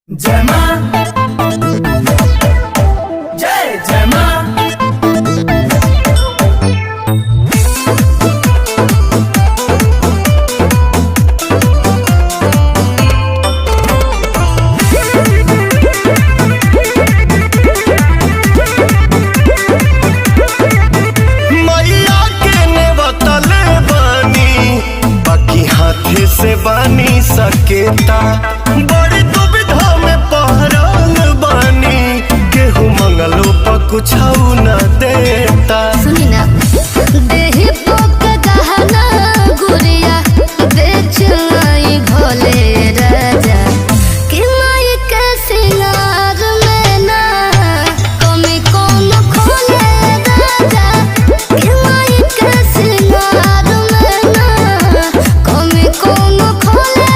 जय मां, जय जय मां। मैया के नेवतले बानी बाकी हाथे से बानी सकेता बड़ी दुविधा में पहरल बानी केहू मंगलो पर कुछ न देता। सुनी ना देहि पोक गहना गुड़िया बेच आई भोले राजा कि माई के सिंगार में ना कमी कौन खोले राजा कि माई के सिंगार में ना कमी कौन खोले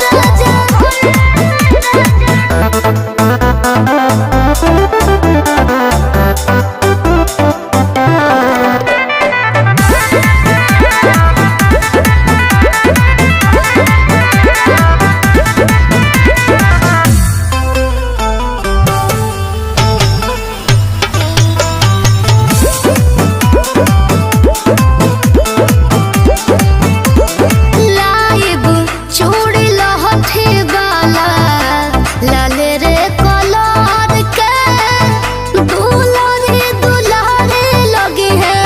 राजा। लाइब चूड़ी लहठी वाला लाल रे कलर के दुलारी दुलारी लगी है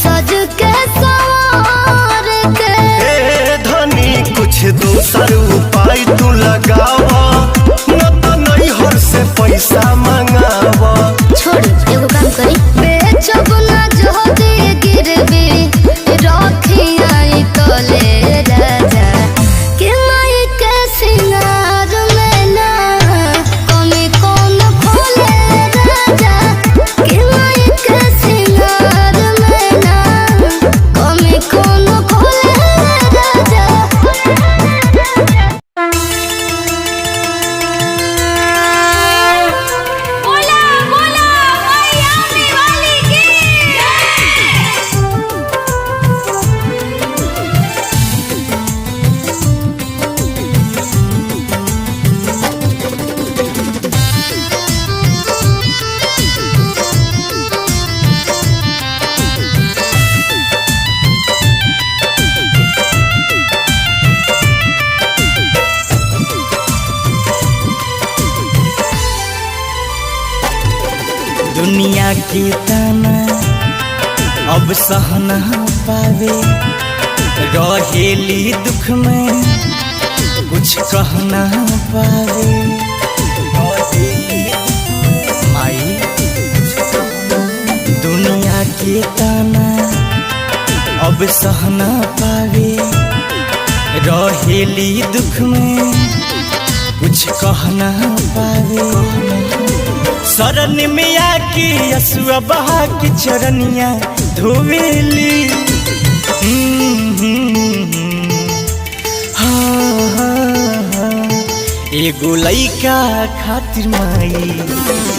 सज के सवार के। ए धनी कुछ दूसर उपाय तू लगावा न तो नैहर से पैसा मंगावा। छोड़ी एगो काम करी बेचब ना जोदी गिरवी रखी आई तले राजा कि माई के सिंगार में ना कमी कौन खोले राजा कि माई के सिंगार में ना कमी कौन खोले राजा। बोला बोला मैया दिवाली की दुनिया के ताना अब सहना पावे रहेली दुख में कुछ कहना पावे माई दुनिया के ताना अब सहना पावे रहेली दुख में कुछ कहना पावे शरण में आके यसुआ बहा के चरनिया धोवेली। एगो लइका खातिर माई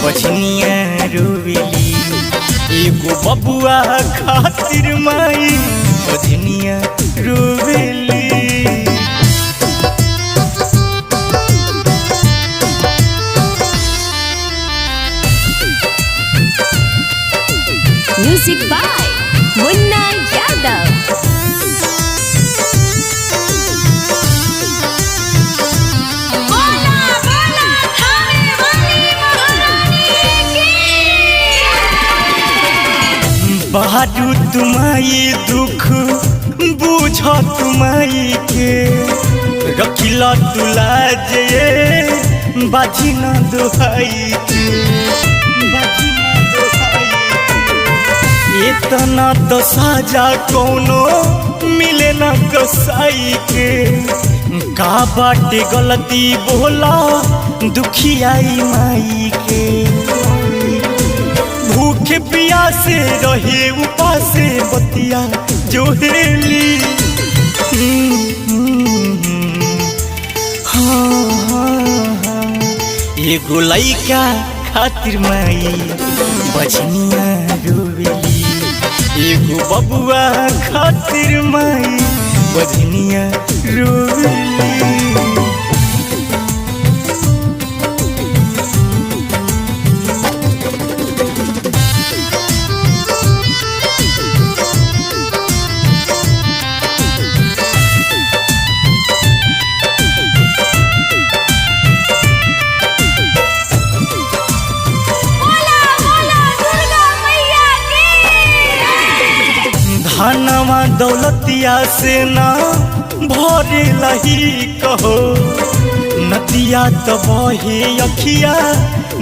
बचनिया रोवेली एगो बबुआ खातिर माई बचनिया रोवेली। Music by Munna Yadav. बहादू तुम्हारी दुख बूझ तुम्हारी के रखिला तुला जे बाजी न दोहाई के बाजी न दोहाई के। इतना तो साजा कोनो मिले न कसाई के का बाटे गलती बोला दुखियाई माई के भूखे प्यासे रहे उपासे बतिया जोहेली। एगो लइका खातिर माई बचनिया रोवेली एगो बबुआ खातिर माई बचनिया रोवेली। धनवा दौलतिया से ना भरे लही कहो नदिया तो बहे अखिया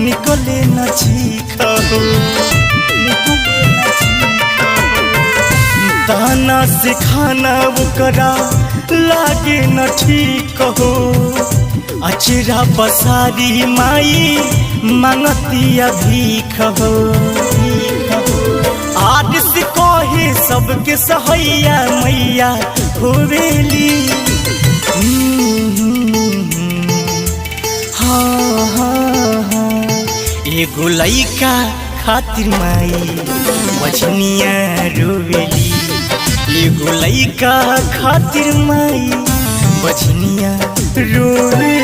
निकले न चीखो दाना से खाना ओकरा लागे न ठीक हो अचरा पसारी माई मांगतिया भीख हो आज से कहे सबके सहैया मैया होवेली हाँ हाँ हाँ एगो लइका खातिर माई बचनिया रोवेली एगो लइका खातिर माई बचनिया रोवेली।